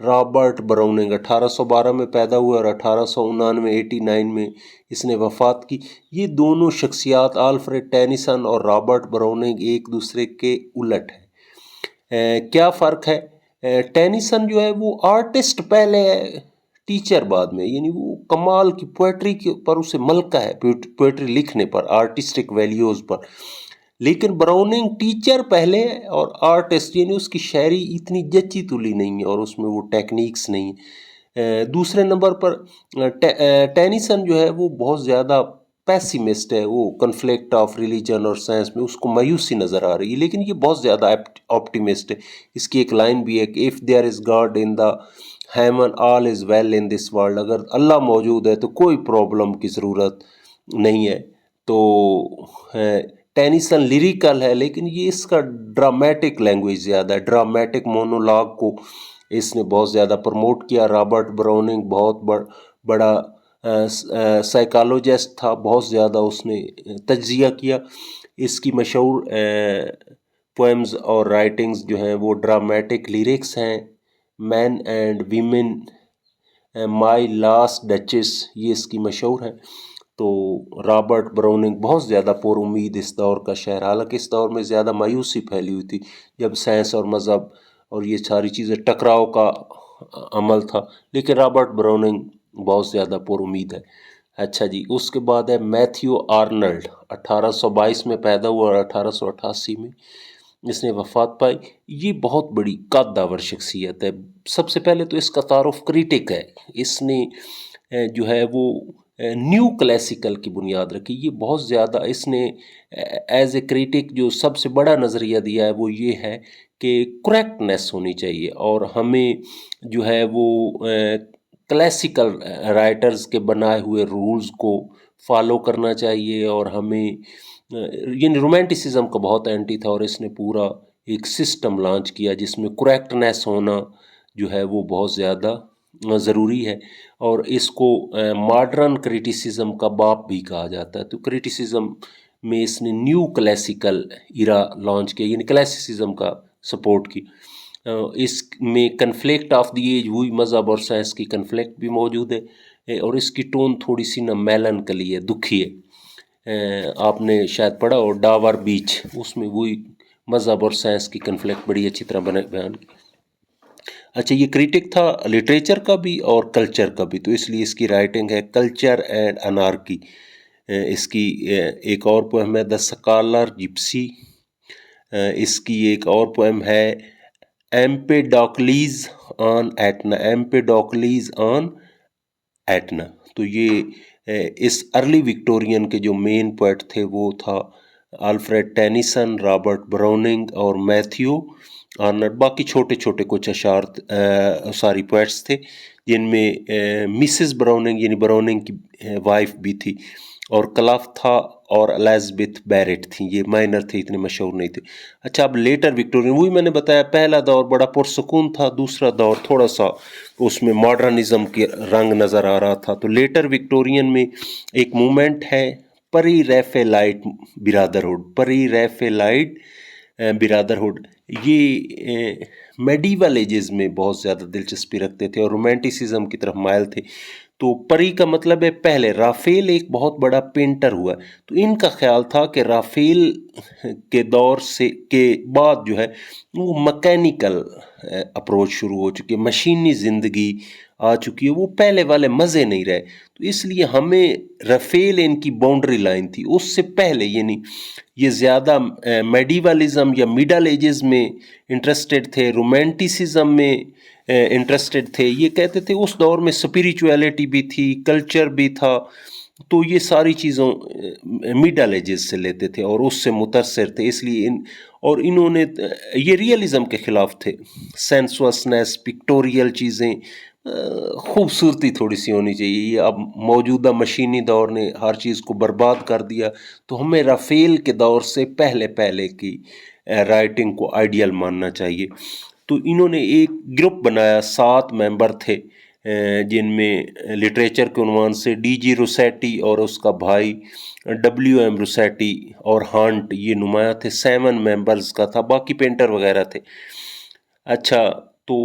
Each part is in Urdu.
رابرٹ براؤننگ 1812 میں پیدا ہوئے اور 1889 میں اس نے وفات کی۔ یہ دونوں شخصیات آلفریڈ ٹینیسن اور رابرٹ براؤننگ ایک دوسرے کے الٹ ہیں۔ کیا فرق ہے؟ ٹینیسن جو ہے وہ آرٹسٹ پہلے ہے، ٹیچر بعد میں، یعنی وہ کمال کی پوئٹری کے پر اسے ملکہ ہے، پوئٹری لکھنے پر، آرٹسٹک ویلیوز پر۔ لیکن براؤننگ ٹیچر پہلے ہے اور آرٹسٹ، یعنی اس کی شاعری اتنی جچی تلی نہیں ہے اور اس میں وہ ٹیکنیکس نہیں ہے۔ دوسرے نمبر پر ٹینیسن جو ہے وہ بہت زیادہ پیسیمسٹ ہے، وہ کنفلکٹ آف ریلیجن اور سائنس میں اس کو مایوسی نظر آ رہی ہے، لیکن یہ بہت زیادہ آپٹیمسٹ ہے۔ اس کی ایک لائن بھی ہے کہ if there is God in the heaven all is well in this world, اگر اللہ موجود ہے تو کوئی پرابلم کی ضرورت نہیں ہے۔ تو ٹینیسن لیریکل ہے، لیکن یہ اس کا ڈرامیٹک لینگویج زیادہ ہے، ڈرامیٹک مونولاگ کو اس نے بہت زیادہ پروموٹ کیا۔ رابرٹ براؤننگ بہت بڑا سائیکالوجسٹ تھا، بہت زیادہ اس نے تجزیہ کیا۔ اس کی مشہور پوئمز اور رائٹنگز جو ہیں وہ ڈرامیٹک لیرکس ہیں، Men and Women, My Last Duchess, یہ اس کی مشہور ہیں۔ تو رابرٹ براؤننگ بہت زیادہ پر امید اس دور کا شاعر، حالانکہ اس دور میں زیادہ مایوسی پھیلی ہوئی تھی جب سائنس اور مذہب اور یہ ساری چیزیں ٹکراؤ کا عمل تھا، لیکن رابرٹ براؤننگ بہت زیادہ پر امید ہے۔ اچھا جی، اس کے بعد ہے میتھیو آرنلڈ، 1822 میں پیدا ہوا اور 1888 میں اس نے وفات پائی۔ یہ بہت بڑی قد داور شخصیت ہے۔ سب سے پہلے تو اس کا تعارف کریٹک ہے، اس نے جو ہے وہ نیو کلاسیکل کی بنیاد رکھی۔ یہ بہت زیادہ اس نے ایز اے کریٹک جو سب سے بڑا نظریہ دیا ہے وہ یہ ہے کہ کریکٹنیس ہونی چاہیے اور ہمیں جو ہے وہ کلاسیکل رائٹرز کے بنائے ہوئے رولز کو فالو کرنا چاہیے، اور ہمیں یعنی رومانٹسزم کا بہت اینٹی تھا، اور اس نے پورا ایک سسٹم لانچ کیا جس میں کریکٹنیس ہونا جو ہے وہ بہت زیادہ ضروری ہے، اور اس کو ماڈرن کریٹیسزم کا باپ بھی کہا جاتا ہے۔ تو کریٹیسزم میں اس نے نیو کلاسیکل ایرا لانچ کیا، یعنی کلاسیسزم کا سپورٹ کی۔ اس میں کنفلکٹ آف دی ایج، وہی مذہب اور سائنس کی کنفلکٹ بھی موجود ہے، اور اس کی ٹون تھوڑی سی نا میلنکلی ہے، دکھی ہے۔ آپ نے شاید پڑھا ہو ڈاور بیچ، اس میں وہی مذہب اور سائنس کی کنفلکٹ بڑی اچھی طرح بیان کی۔ اچھا، یہ کریٹک تھا لٹریچر کا بھی اور کلچر کا بھی، تو اس لیے اس کی رائٹنگ ہے کلچر اینڈ انارکی۔ اس کی ایک اور پوئم ہے دا سکالر جپسی۔ اس کی ایک اور پوئم ہے ایمپیڈوکلیز آن ایٹنا، ایمپیڈوکلیز آن ایٹنا۔ تو یہ اس ارلی وکٹورین کے جو مین پوئٹ تھے وہ تھا آلفریڈ ٹینیسن، رابرٹ براؤننگ اور میتھیو آرنلڈ۔ باقی چھوٹے چھوٹے کچھ اشعار ساری پوئٹس تھے، جن میں مسز براؤننگ یعنی براؤننگ کی وائف بھی تھی، اور کلف تھا اور الزبتھ بیرٹ تھیں، یہ مائنر تھے، اتنے مشہور نہیں تھے۔ اچھا، اب لیٹر وکٹورین، وہی میں نے بتایا پہلا دور بڑا پرسکون تھا، دوسرا دور تھوڑا سا اس میں ماڈرنزم کے رنگ نظر آ رہا تھا۔ تو لیٹر وکٹورین میں ایک موومنٹ ہے پری ریفیلائٹ برادرہڈ، پری ریفیلائٹ برادرہڈ۔ یہ میڈیول ایجز میں بہت زیادہ دلچسپی رکھتے تھے اور رومانٹسزم کی طرف مائل تھے۔ تو پری کا مطلب ہے پہلے، رافیل ایک بہت بڑا پینٹر ہوا، تو ان کا خیال تھا کہ رافیل کے دور سے کے بعد جو ہے وہ مکینیکل اپروچ شروع ہو چکی ہے، مشینی زندگی آ چکی ہے، وہ پہلے والے مزے نہیں رہے۔ تو اس لیے ہمیں رافیل ان کی باؤنڈری لائن تھی، اس سے پہلے یعنی یہ زیادہ میڈیولزم یا مڈل ایجز میں انٹرسٹڈ تھے، رومانٹسزم میں انٹرسٹڈ تھے۔ یہ کہتے تھے اس دور میں اسپریچویلٹی بھی تھی، کلچر بھی تھا، تو یہ ساری چیزوں مڈل ایجز سے لیتے تھے اور اس سے متاثر تھے۔ اس لیے اور انہوں نے یہ ریئلزم کے خلاف تھے، سینسوسنیس، پکٹوریل چیزیں، خوبصورتی تھوڑی سی ہونی چاہیے۔ یہ اب موجودہ مشینی دور نے ہر چیز کو برباد کر دیا، تو ہمیں رافیل کے دور سے پہلے کی رائٹنگ کو آئیڈیل ماننا چاہیے۔ تو انہوں نے ایک گروپ بنایا، 7 ممبر تھے، جن میں لٹریچر کے عنوان سے ڈی جی روسیٹی اور اس کا بھائی WM روسیٹی اور ہانٹ یہ نمایاں تھے۔ 7 ممبرز کا تھا، باقی پینٹر وغیرہ تھے۔ اچھا، تو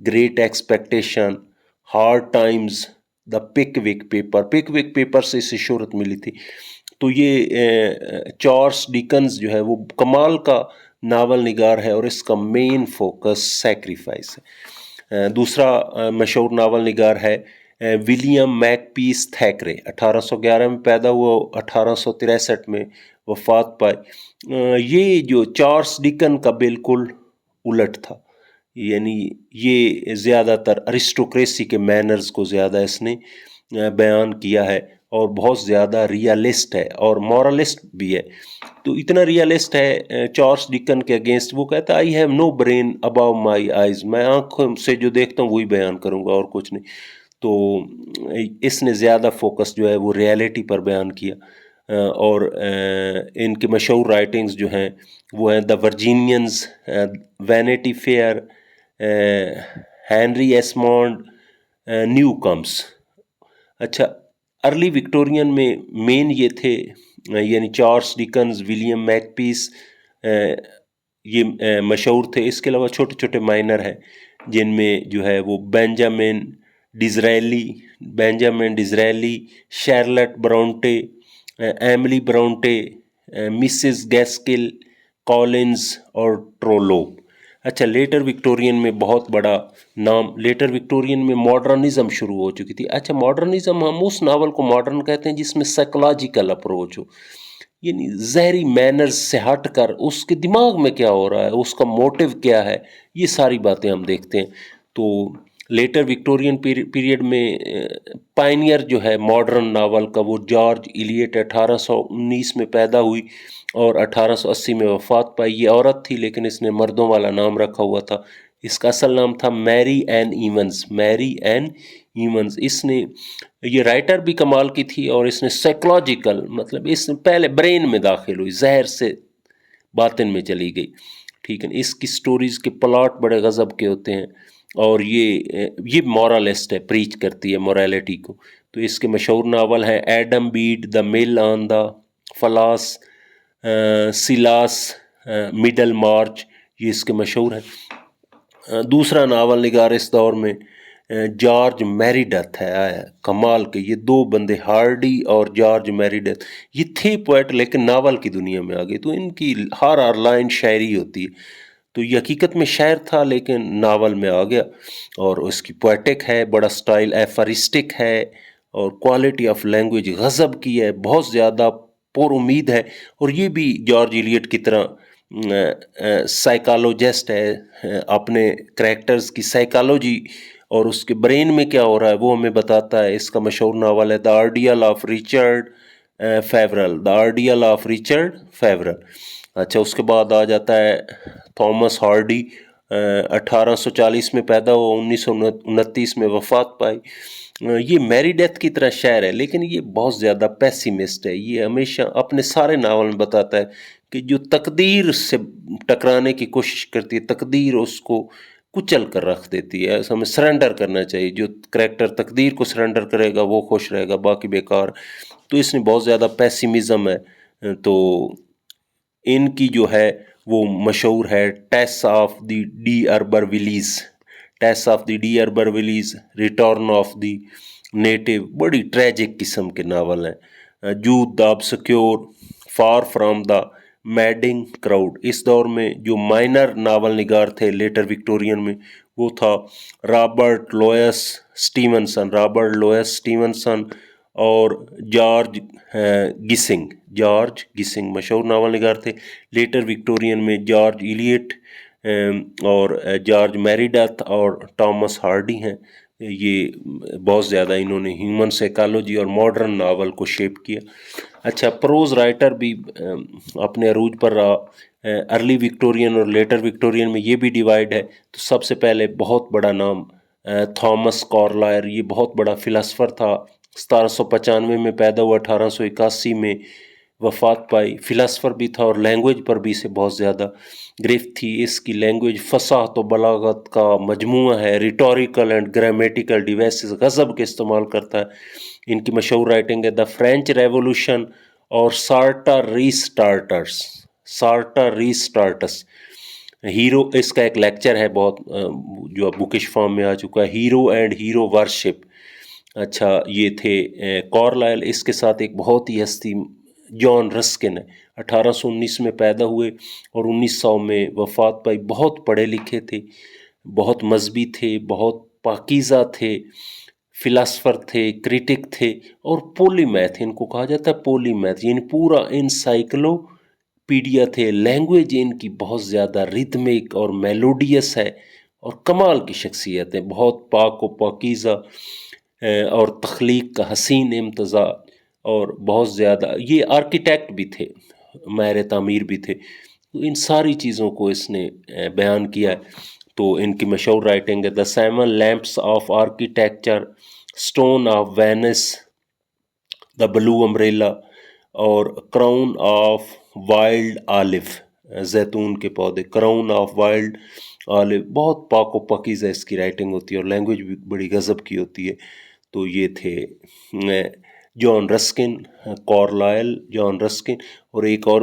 گریٹ ایکسپیکٹیشن، ہارڈ ٹائمز، دا پک وک پیپر. پک وک پیپر سے اسے شہرت ملی تھی. تو یہ چارلس ڈیکنز جو ہے وہ کمال کا ناول نگار ہے اور اس کا مین فوکس سیکریفائس ہے. دوسرا مشہور ناول نگار ہے ولیم میک پیس تھیکرے. 1811 میں پیدا ہوا، 1863 میں وفات پائی. یہ جو چارلس ڈیکن کا بالکل الٹ تھا، یعنی یہ زیادہ تر ارسٹوکریسی کے مینرز کو زیادہ اس نے بیان کیا ہے اور بہت زیادہ ریالسٹ ہے اور مورلسٹ بھی ہے. تو اتنا ریالسٹ ہے چارلس ڈیکن کے اگینسٹ، وہ کہتا ہے I have no brain above my eyes, میں آنکھوں سے جو دیکھتا ہوں وہی بیان کروں گا اور کچھ نہیں. تو اس نے زیادہ فوکس جو ہے وہ ریالٹی پر بیان کیا. اور ان کے مشہور رائٹنگز جو ہیں وہ ہیں دا ورجینینز، وینیٹی فیئر، ہینری ایسمونڈ، نیو کمس. اچھا، ارلی وکٹورین میں مین یہ تھے، یعنی چارلس ڈیکنز، ولیم میک پیس، یہ مشہور تھے. اس کے علاوہ چھوٹے چھوٹے مائنر ہیں جن میں جو ہے وہ بینجامن Disraeli, Charlotte Bronte, Emily Bronte, Mrs گیسکل، Collins اور ٹرولو. اچھا، لیٹر وکٹورین میں بہت بڑا نام، لیٹر وکٹورین میں ماڈرنزم شروع ہو چکی تھی. اچھا، ماڈرنزم ہم اس ناول کو ماڈرن کہتے ہیں جس میں سائیکولوجیکل اپروچ ہو، یعنی ظاہری مینرز سے ہٹ کر اس کے دماغ میں کیا ہو رہا ہے، اس کا موٹیو کیا ہے، یہ ساری باتیں ہم دیکھتے ہیں. تو لیٹر وکٹورین پیریڈ میں پائنیئر جو ہے ماڈرن ناول کا وہ جارج ایلیٹ، 1819 میں پیدا ہوئی اور 1880 میں وفات پائی. یہ عورت تھی لیکن اس نے مردوں والا نام رکھا ہوا تھا. اس کا اصل نام تھا میری این ایونز. اس نے، یہ رائٹر بھی کمال کی تھی اور اس نے سائیکولوجیکل، مطلب اس نے پہلے برین میں داخل ہوئی، ذہر سے باطن میں چلی گئی. ٹھیک ہے، اس کی سٹوریز کے پلاٹ بڑے غضب کے ہوتے ہیں اور یہ مورالسٹ ہے، پریچ کرتی ہے موریلٹی کو. تو اس کے مشہور ناول ہیں ایڈم بیڈ، دا مل آن دا فلاس، سیلاس، مڈل مارچ، یہ اس کے مشہور ہیں. دوسرا ناول نگار اس دور میں جارج میریڈتھ ہے، کمال کے. یہ دو بندے، ہارڈی اور جارج میریڈتھ، یہ تھے پوئٹ لیکن ناول کی دنیا میں آ گئے. تو ان کی ہر لائن شاعری ہوتی ہے. تو یہ حقیقت میں شاعر تھا لیکن ناول میں آ گیا، اور اس کی پوئٹک ہے، بڑا سٹائل ایفرسٹک ہے اور کوالٹی آف لینگویج غضب کی ہے، بہت زیادہ پر امید ہے. اور یہ بھی جارج ایلیٹ کی طرح سائیکالوجسٹ ہے، اپنے کریکٹرز کی سائیکالوجی اور اس کے برین میں کیا ہو رہا ہے وہ ہمیں بتاتا ہے. اس کا مشہور ناول ہے دا آرڈیل آف ریچرڈ فیورل. اچھا، اس کے بعد آ جاتا ہے تھامس ہارڈی. 1840 میں پیدا ہوا، 1929 میں وفات پائی. یہ میری ڈیتھ کی طرح شاعر ہے لیکن یہ بہت زیادہ پیسیمسٹ ہے. یہ ہمیشہ اپنے سارے ناول میں بتاتا ہے کہ جو تقدیر سے ٹکرانے کی کوشش کرتی ہے، تقدیر اس کو کچل کر رکھ دیتی ہے. ہمیں سرنڈر کرنا چاہیے. جو کریکٹر تقدیر کو سرنڈر کرے گا وہ خوش رہے گا، باقی بیکار. تو اس میں بہت زیادہ پیسیمزم ہے. تو ان کی جو ہے وہ مشہور ہے Tess of the d'Urbervilles, Return of the Native. بڑی ٹریجک قسم کے ناول ہیں. Jude the Obscure, Far from the Madding Crowd. اس دور میں جو مائنر ناول نگار تھے لیٹر وکٹورین میں وہ تھا رابرٹ لوئس سٹیونسن اور جارج گسنگ مشہور ناول نگار تھے. لیٹر وکٹورین میں جارج ایلیٹ اور جارج میریڈتھ اور ٹامس ہارڈی ہیں. یہ بہت زیادہ انہوں نے ہیومن سائیکالوجی اور ماڈرن ناول کو شیپ کیا. اچھا، پروز رائٹر بھی اپنے عروج پر رہا. ارلی وکٹورین اور لیٹر وکٹورین میں یہ بھی ڈیوائیڈ ہے. تو سب سے پہلے بہت بڑا نام تھامس کارلائر، یہ بہت بڑا فلاسفر تھا. 1795 میں پیدا ہوا، 1881 میں وفات پائی. فلاسفر بھی تھا اور لینگویج پر بھی اسے بہت زیادہ گرفت تھی. اس کی لینگویج فصاحت و بلاغت کا مجموعہ ہے. ریٹوریکل اینڈ گرامیٹیکل ڈیوائسز غضب کے استعمال کرتا ہے. ان کی مشہور رائٹنگ ہے دا فرینچ ریولوشن اور سارٹر ریسٹارٹس. ہیرو، اس کا ایک لیکچر ہے بہت جو اب بکش فارم میں آ چکا ہے، ہیرو اینڈ ہیرو ورشپ. اچھا یہ تھے کارلائل. اس کے ساتھ ایک بہت ہی ہستی جان رسکن ہے، 1819 میں پیدا ہوئے اور 1900 میں وفات پائی. بہت پڑھے لکھے تھے، بہت مذہبی تھے، بہت پاکیزہ تھے، فلاسفر تھے، کریٹک تھے اور پولی میتھ، ان کو کہا جاتا ہے پولی میتھ، یعنی پورا انسائکلو پیڈیا تھے. لینگویج ان کی بہت زیادہ ریتمک اور میلوڈیس ہے اور کمال کی شخصیت ہے، بہت پاک و پاکیزہ اور تخلیق کا حسین امتزاج، اور بہت زیادہ یہ آرکیٹیکٹ بھی تھے، ماہر تعمیر بھی تھے. تو ان ساری چیزوں کو اس نے بیان کیا ہے. تو ان کی مشہور رائٹنگ ہے the seven lamps of architecture, stone of Venice, the blue umbrella اور کراؤن آف وائلڈ آلو، زیتون کے پودے، کراؤن آف وائلڈ آلو. بہت پاک و پاکیزہ اس کی رائٹنگ ہوتی ہے اور لینگویج بھی بڑی غضب کی ہوتی ہے. تو یہ تھے John Ruskin, Carlyle, John Ruskin. اور ایک اور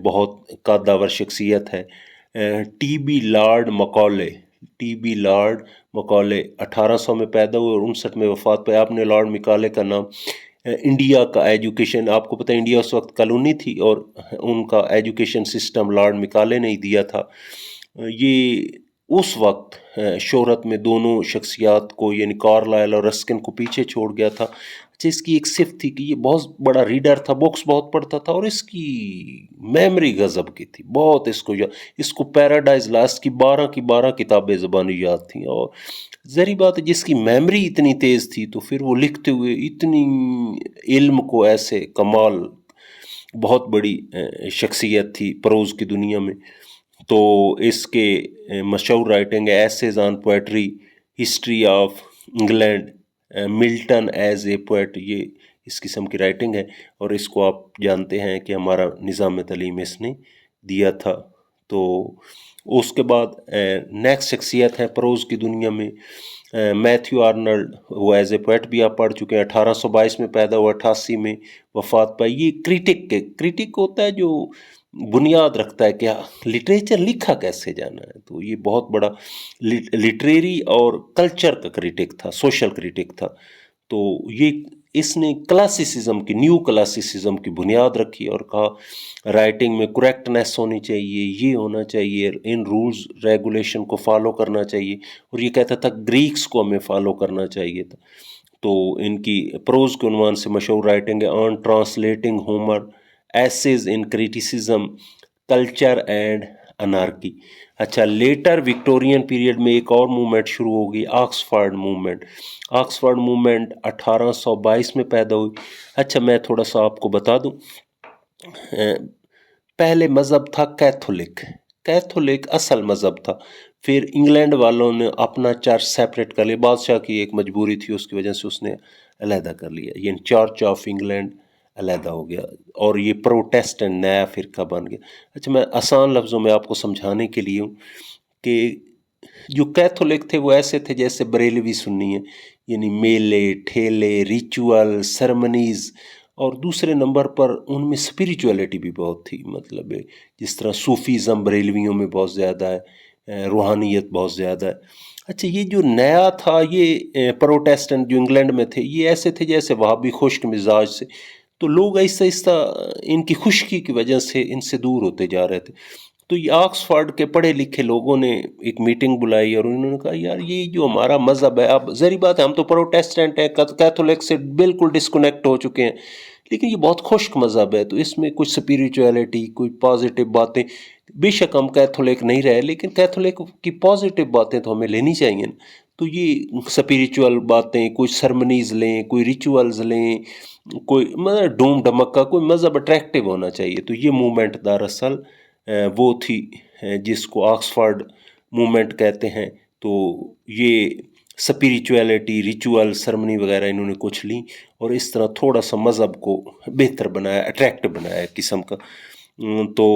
بہت قدور شخصیت ہے T B Lord Macaulay. T B Lord Macaulay 1800 میں پیدا ہوئے اور 59 میں وفات پہ. آپ نے لارڈ مکالے کا نام انڈیا کا ایجوکیشن، آپ کو پتہ ہے انڈیا اس وقت کالونی تھی اور ان کا ایجوکیشن سسٹم لارڈ مکالے نے ہی دیا تھا. یہ اس وقت شہرت میں دونوں شخصیات کو یعنی کارلائل اور رسکن کو پیچھے چھوڑ گیا تھا. اچھا اس کی ایک صفت تھی کہ یہ بہت بڑا ریڈر تھا، بکس بہت پڑھتا تھا اور اس کی میموری غضب کی تھی بہت. اس کو پیراڈائز لاسٹ کی 12 کتابیں زبانی یاد تھیں. اور ظاہری بات ہے جس کی میموری اتنی تیز تھی تو پھر وہ لکھتے ہوئے اتنی علم کو ایسے کمال، بہت بڑی شخصیت تھی پروز کی دنیا میں. تو اس کے مشہور رائٹنگ ہے essays on poetry, history of England, Milton as a poet. یہ اس قسم کی رائٹنگ ہے اور اس کو آپ جانتے ہیں کہ ہمارا نظام تعلیم اس نے دیا تھا. تو اس کے بعد نیکسٹ شخصیت ہے پروز کی دنیا میں میتھیو آرنلڈ. وہ ایز اے پوئٹ بھی آپ پڑھ چکے ہیں، 1822 میں پیدا ہوا، 88 میں وفات پائی. یہ کریٹک ہوتا ہے جو بنیاد رکھتا ہے کہ لٹریچر لکھا کیسے جانا ہے. تو یہ بہت بڑا لٹریری اور کلچر کا کریٹک تھا، سوشل کریٹک تھا. تو یہ اس نے کلاسیسزم کی، نیو کلاسیسزم کی بنیاد رکھی اور کہا رائٹنگ میں کریکٹنیس ہونی چاہیے، یہ ہونا چاہیے، ان رولز ریگولیشن کو فالو کرنا چاہیے. اور یہ کہتا تھا گریکس کو ہمیں فالو کرنا چاہیے تھا. تو ان کی پروز کے عنوان سے مشہور رائٹنگ ہے On Translating Homer, Essays in Criticism, Culture and Anarchy. اچھا لیٹر وکٹورین پیریڈ میں ایک اور موومنٹ شروع ہو گئی، آکسفورڈ موومنٹ. آکسفورڈ موومنٹ 1822 میں پیدا ہوئی. اچھا میں تھوڑا سا آپ کو بتا دوں، پہلے مذہب تھا کیتھولک اصل مذہب تھا. پھر انگلینڈ والوں نے اپنا چرچ سیپریٹ کر لیا، بادشاہ کی ایک مجبوری تھی اس کی وجہ سے اس نے علیحدہ کر لیا، یعنی چرچ آف انگلینڈ علیحدہ ہو گیا اور یہ پروٹیسٹنٹ نیا فرقہ بن گیا. اچھا میں آسان لفظوں میں آپ کو سمجھانے کے لیے ہوں کہ جو کیتھولک تھے وہ ایسے تھے جیسے بریلوی سنی ہیں، یعنی میلے ٹھیلے، ریچول، سرمنیز. اور دوسرے نمبر پر ان میں اسپریچولیٹی بھی بہت تھی، مطلب جس طرح صوفیزم بریلویوں میں بہت زیادہ ہے، روحانیت بہت زیادہ ہے. اچھا یہ جو نیا تھا یہ پروٹیسٹنٹ جو انگلینڈ میں تھے یہ ایسے تھے جیسے وہاں بھی خشک مزاج سے. تو لوگ آہستہ آہستہ ان کی خشکی کی وجہ سے ان سے دور ہوتے جا رہے تھے. تو یہ آکسفورڈ کے پڑھے لکھے لوگوں نے ایک میٹنگ بلائی اور انہوں نے کہا یار یہ جو ہمارا مذہب ہے، اب ظاہری بات ہے ہم تو پروٹیسٹنٹ ہیں، کیتھولک سے بالکل ڈسکنیکٹ ہو چکے ہیں، لیکن یہ بہت خشک مذہب ہے تو اس میں کچھ اسپریچولیٹی، کوئی پازیٹیو باتیں، بے شک ہم کیتھولک نہیں رہے لیکن کیتھولک کی پازیٹیو باتیں تو ہمیں لینی چاہیے. تو یہ اسپریچول باتیں، کوئی سرمنیز لیں، کوئی ریچولز لیں، کوئی مطلب ڈوم ڈھمکا، کوئی مذہب اٹریکٹیو ہونا چاہیے. تو یہ موومنٹ دراصل وہ تھی جس کو آکسفورڈ موومنٹ کہتے ہیں. تو یہ اسپریچولیٹی، ریچول، سرمنی وغیرہ انہوں نے کچھ لیں اور اس طرح تھوڑا سا مذہب کو بہتر بنایا، اٹریکٹیو بنایا ایک قسم کا. تو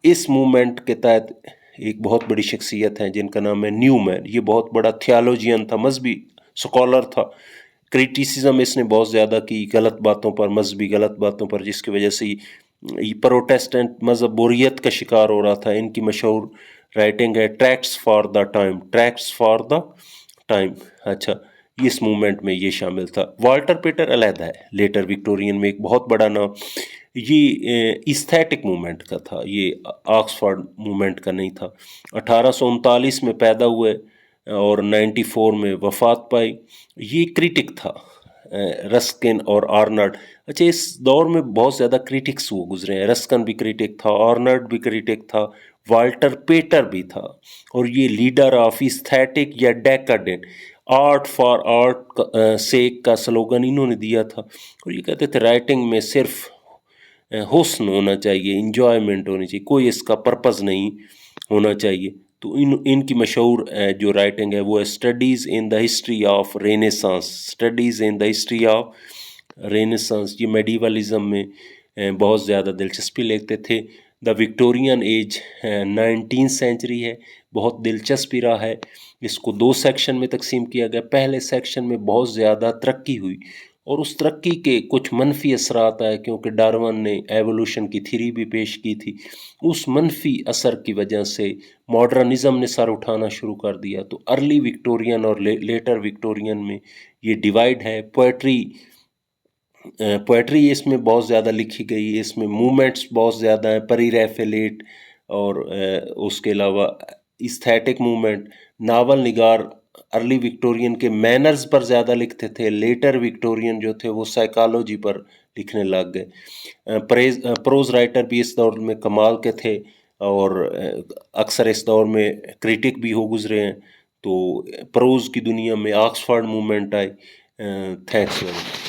اس موومنٹ کے تحت ایک بہت بڑی شخصیت ہیں جن کا نام ہے نیومین. یہ بہت بڑا تھیالوجین تھا، مذہبی سکولر تھا. کریٹیسزم اس نے بہت زیادہ کی غلط باتوں پر، مذہبی غلط باتوں پر، جس کی وجہ سے پروٹیسٹنٹ مذہب بوریت کا شکار ہو رہا تھا. ان کی مشہور رائٹنگ ہے Tracts for the Times. Tracts for the Times. اچھا اس موومنٹ میں یہ شامل تھا. والٹر پیٹر علیحدہ ہے, لیٹر وکٹورین میں ایک بہت بڑا نام. یہ ایستھیٹک موومنٹ کا تھا, یہ آکسفورڈ موومنٹ کا نہیں تھا. 1839 میں پیدا ہوئے اور 94 میں وفات پائی. یہ کریٹک تھا, رسکن اور آرنلڈ. اچھا اس دور میں بہت زیادہ کریٹکس وہ گزرے ہیں. رسکن بھی کریٹک تھا, آرنلڈ بھی کریٹک تھا, والٹر پیٹر بھی تھا. اور یہ لیڈر آف ایستھیٹک یا ڈیکاڈنٹ آرٹ فار آرٹ سیک کا سلوگن انہوں نے دیا تھا. اور یہ کہتے تھے رائٹنگ میں صرف حسن ہونا چاہیے, انجوائمنٹ ہونی چاہیے, کوئی اس کا پرپز نہیں ہونا چاہیے. تو ان کی مشہور جو رائٹنگ ہے وہ studies in the history of Renaissance. Studies in the history of Renaissance. یہ میڈیولزم میں بہت زیادہ دلچسپی لیتے تھے. دا وکٹورین ایج 19 سینچری ہے, بہت دلچسپی رہا ہے. اس کو 2 سیکشن میں تقسیم کیا گیا. پہلے سیکشن میں بہت زیادہ ترقی ہوئی اور اس ترقی کے کچھ منفی اثرات آئے, کیونکہ ڈارون نے ایوولوشن کی تھیری بھی پیش کی تھی. اس منفی اثر کی وجہ سے ماڈرنزم نے سر اٹھانا شروع کر دیا. تو ارلی وکٹورین اور لیٹر وکٹورین میں یہ ڈیوائڈ ہے. پوئٹری اس میں بہت زیادہ لکھی گئی, اس میں موومنٹس بہت زیادہ ہیں, پری ریفیلیٹ اور اس کے علاوہ ایستھیٹک موومنٹ. ناول نگار ارلی وکٹورین کے مینرز پر زیادہ لکھتے تھے. لیٹر وکٹورین جو تھے وہ سائیکالوجی پر لکھنے لگ گئے. پروز رائٹر بھی اس دور میں کمال کے تھے اور اکثر اس دور میں کریٹک بھی ہو گزرے ہیں. تو پروز کی دنیا میں آکسفورڈ موومنٹ آئی. تھینکس ویری مچ.